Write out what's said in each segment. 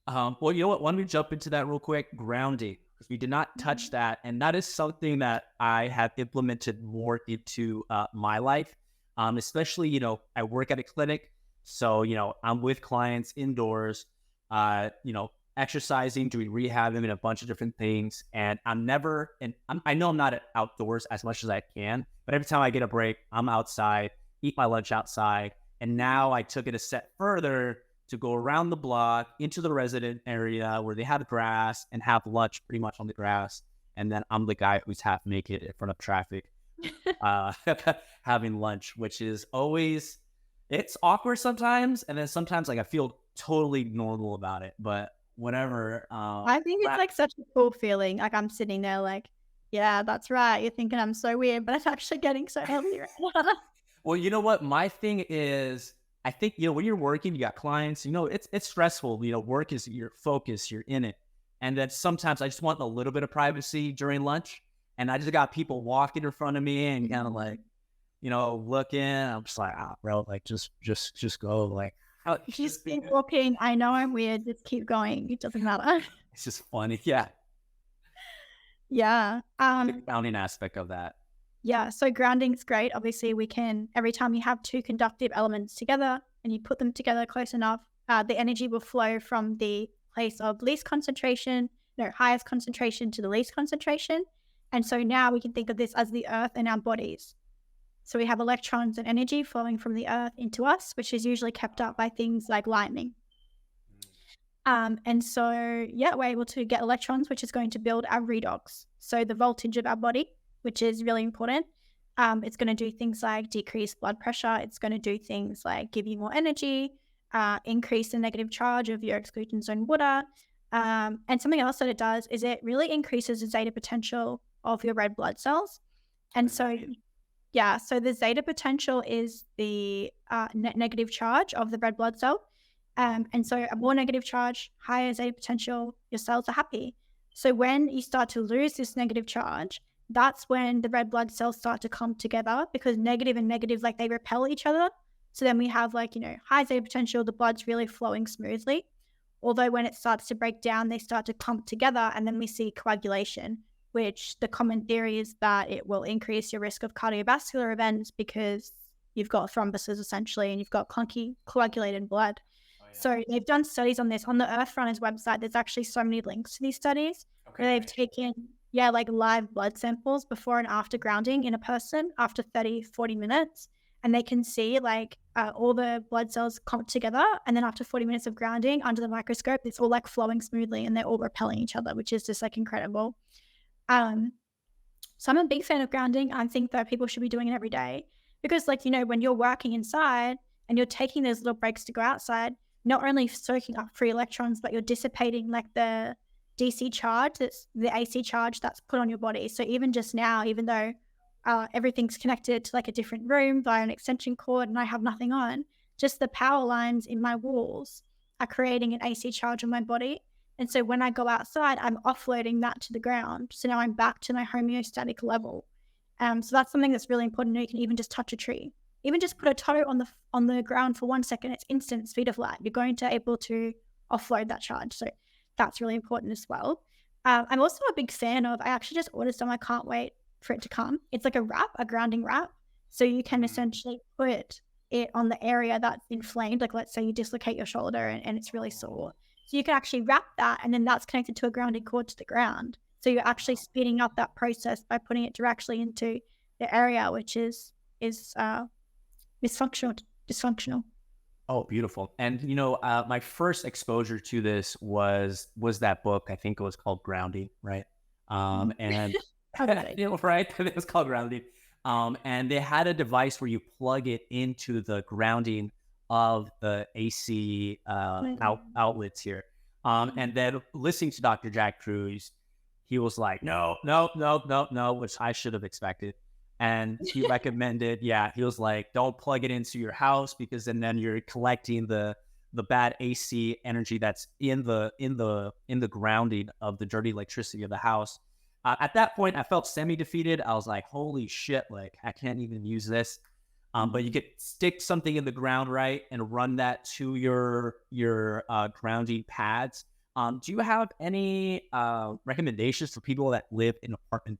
Well, you know what? Why don't we jump into that real quick? Grounding, because we did not touch Mhm. that, and that is something that I have implemented more into my life. Especially, I work at a clinic, so I'm with clients indoors, exercising, doing rehab, and a bunch of different things. And I know I'm not outdoors as much as I can, but every time I get a break, I'm outside, eat my lunch outside, and now I took it a step further to go around the block into the resident area where they have grass and have lunch pretty much on the grass. And then I'm the guy who's half naked in front of traffic, uh, having lunch, which is always, it's awkward sometimes. And then sometimes like I feel totally normal about it, but whatever. I think it's, like, such a cool feeling, like, I'm sitting there like, "Yeah, that's right, you're thinking I'm so weird, but I'm actually getting so healthy right now." Well, you know what? My thing is, I think, when you're working, you got clients, it's stressful. Work is your focus, you're in it. And then sometimes I just want a little bit of privacy during lunch. And I just got people walking in front of me and kind of like, looking. I'm just like, bro, like just go. Like, how, Just keep walking, "I know I'm weird, just keep going, it doesn't matter." it's just funny. Yeah. Yeah, The grounding aspect of that. yeah, so grounding's great. Obviously, we can every time you have 2 conductive elements together and you put them together close enough, the energy will flow from the place of least concentration, no, highest concentration to the least concentration. And so now we can think of this as the earth in our bodies. So we have electrons and energy flowing from the earth into us, which is usually kept up by things like lightning. And so, yeah, we're able to get electrons, which is going to build our redox. So the voltage of our body, which is really important. It's going to do things like decrease blood pressure. It's going to do things like give you more energy, increase the negative charge of your exclusion zone water. And something else that it does is it really increases the zeta potential of your red blood cells. And so, Right. yeah, so the zeta potential is the net negative charge of the red blood cell. And so a more negative charge, higher zeta potential, your cells are happy. So when you start to lose this negative charge, that's when the red blood cells start to come together because negative and negative, like they repel each other. So then we have like, high zeta potential, the blood's really flowing smoothly. Although when it starts to break down, they start to clump together and then we see coagulation, which the common theory is that it will increase your risk of cardiovascular events because you've got thrombosis essentially and you've got clunky coagulated blood. Oh, yeah. So they've done studies on this. On the Earth Runners website, there's actually so many links to these studies Okay, where they've great. taken, yeah, like live blood samples before and after grounding in a person after 30, 40 minutes. And they can see like all the blood cells clump together. And then after 40 minutes of grounding under the microscope, it's all like flowing smoothly and they're all repelling each other, which is just like incredible. Um, so I'm a big fan of grounding. I think that people should be doing it every day because, like, when you're working inside and you're taking those little breaks to go outside, not only soaking up free electrons, but you're dissipating like the DC charge, that's the AC charge that's put on your body. So even just now, even though everything's connected to like a different room via an extension cord and I have nothing on, just the power lines in my walls are creating an AC charge on my body. And so when I go outside, I'm offloading that to the ground. So now I'm back to my homeostatic level. So that's something that's really important. You can even just touch a tree, even just put a toe on the ground for 1 second. It's instant speed of light. You're going to able to offload that charge. So that's really important as well. I'm also a big fan of. I actually just ordered some. I can't wait for it to come. It's like a wrap, a grounding wrap. So you can Mm. essentially put it on the area that's inflamed. Like let's say you dislocate your shoulder and it's really sore, so you can actually wrap that and then that's connected to a grounding cord to the ground. So you're actually Wow. speeding up that process by putting it directly into the area which is dysfunctional. Oh, beautiful. And my first exposure to this was that book. I think it was called Grounding, right? Mhm. And Okay. right, it was called Grounding. And they had a device where you plug it into the grounding of the AC Mm. outlets here. And then listening to Dr. Jack Cruz, he was like, no, no, no, no, no, which I should have expected. And he recommended, yeah, he was like, don't plug it into your house because then you're collecting the bad AC energy that's in the grounding of the dirty electricity of the house. At that point, I felt semi defeated. I was like, holy shit, like I can't even use this. But you Mhm. could stick something in the ground, right, and run that to your grounding pads. Do you have any recommendations for people that live in apartment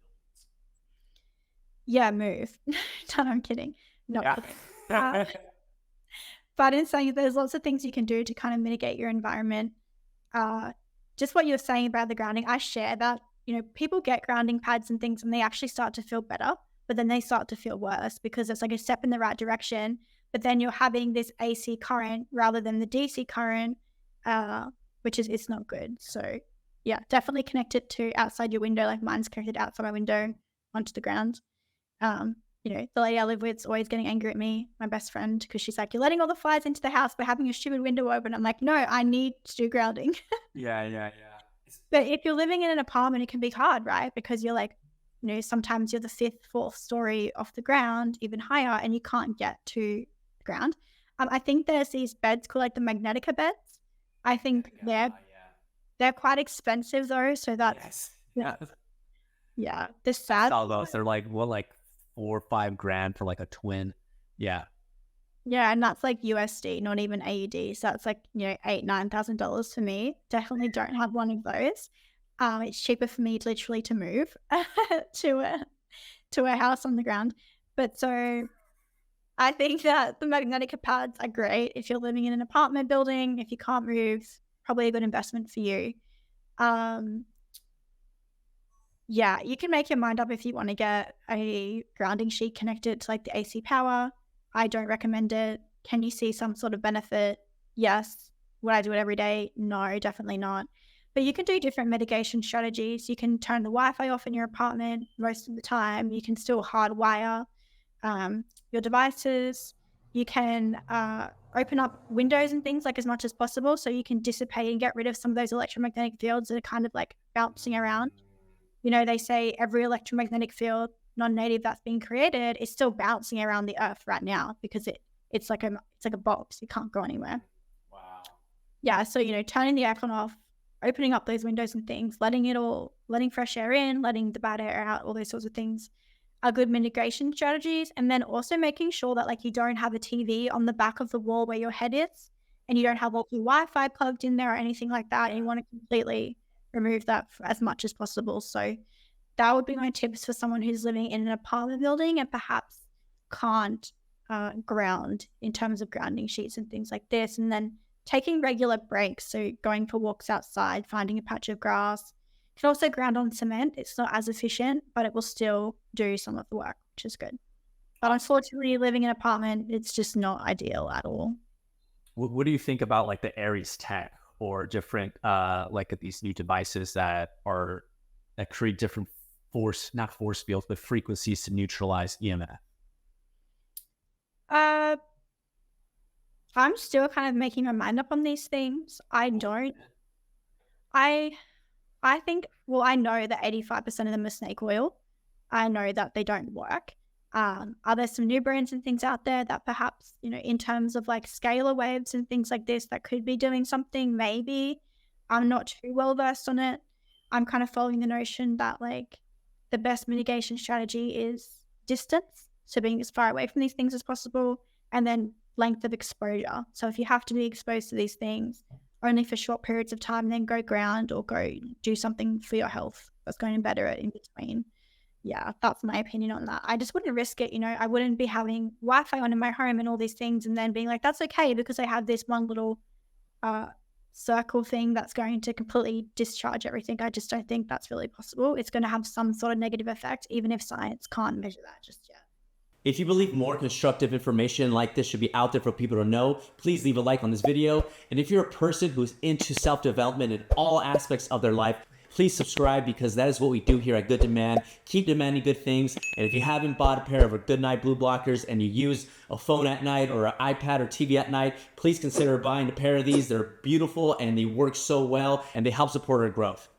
Yeah, move. No, I'm kidding. Not buildings? kidding. Uh, Yeah. but in saying there's lots of things you can do to kind of mitigate your environment. Uh, just what you're saying about the grounding, I share that. People get grounding pads and things and they actually start to feel better, but then they start to feel worse because it's like a step in the right direction. But then you're having this AC current rather than the DC current, which is it's not good. So yeah, definitely connect it to outside your window. Like mine's connected outside my window onto the ground. Um, the lady I live with is always getting angry at me, my best friend, because she's like, "You're letting all the flies into the house by having your stupid window open." I'm like, "No, I need to do grounding." Yeah, yeah, But if you're living in an apartment, it can be hard, right? Because you're like, sometimes you're the fifth, fourth story off the ground, even higher, and you can't get to the ground. I think there's these beds called like the Magnetica beds. I think they're quite expensive though, so that's yes. yeah, Yeah. yeah. The I sad saw those. They're like, what, like 4 or 5 grand for like a twin. Yeah. Yeah, and that's like USD, not even AUD. So that's like, $8,000-9,000 for me. Definitely don't have one of those. It's cheaper for me to literally to move to a house on the ground. But so I think that the Magnetica pads are great if you're living in an apartment building. If you can't move, probably a good investment for you. Um, yeah, you can make your mind up if you want to get a grounding sheet connected to like the AC power. I don't recommend it. Can you see some sort of benefit? Yes. Would I do it every day? No, definitely not. But you can do different mitigation strategies. You can turn the Wi-Fi off in your apartment most of the time. You can still hardwire your devices. You can open up windows and things like as much as possible so you can dissipate and get rid of some of those electromagnetic fields that are kind of like bouncing around. They say every electromagnetic field non-native that's being created is still bouncing around the earth right now because it's like a box. It can't go anywhere. Wow. Yeah. So, turning the aircon off, opening up those windows and things, letting fresh air in, letting the bad air out, all those sorts of things are good mitigation strategies. And then also making sure that like you don't have a TV on the back of the wall where your head is and you don't have all your Wi-Fi plugged in there or anything like that. And you want to completely remove that as much as possible. So that would be my tips for someone who's living in an apartment building and perhaps can't ground in terms of grounding sheets and things like this. And then taking regular breaks. So going for walks outside, finding a patch of grass. You can also ground on cement. It's not as efficient, but it will still do some of the work, which is good. But unfortunately, living in an apartment, it's just not ideal at all. What do you think about like the Aries tech or different like these new devices that create different not force fields, but frequencies to neutralize EMF? I'm still kind of making my mind up on these things. I think, well, I know that 85% of them are snake oil. I know that they don't work. Are there some new brands and things out there that perhaps, in terms of like scalar waves and things like this that could be doing something? Maybe. I'm not too well versed on it. I'm kind of following the notion that like the best mitigation strategy is distance. So being as far away from these things as possible, and then length of exposure. So if you have to be exposed to these things only for short periods of time, then go ground or go do something for your health that's going to better it in between. Yeah, that's my opinion on that. I just wouldn't risk it. I wouldn't be having Wi-Fi on in my home and all these things and then being like, that's okay because I have this one little circle thing that's going to completely discharge everything. I just don't think that's really possible. It's going to have some sort of negative effect, even if science can't measure that just yet. If you believe more constructive information like this should be out there for people to know, please leave a like on this video. And if you're a person who's into self-development in all aspects of their life, please subscribe because that is what we do here at Good Demand. Keep demanding good things. And if you haven't bought a pair of our Good Night Blue Blockers and you use a phone at night or an iPad or TV at night, please consider buying a pair of these. They're beautiful and they work so well and they help support our growth.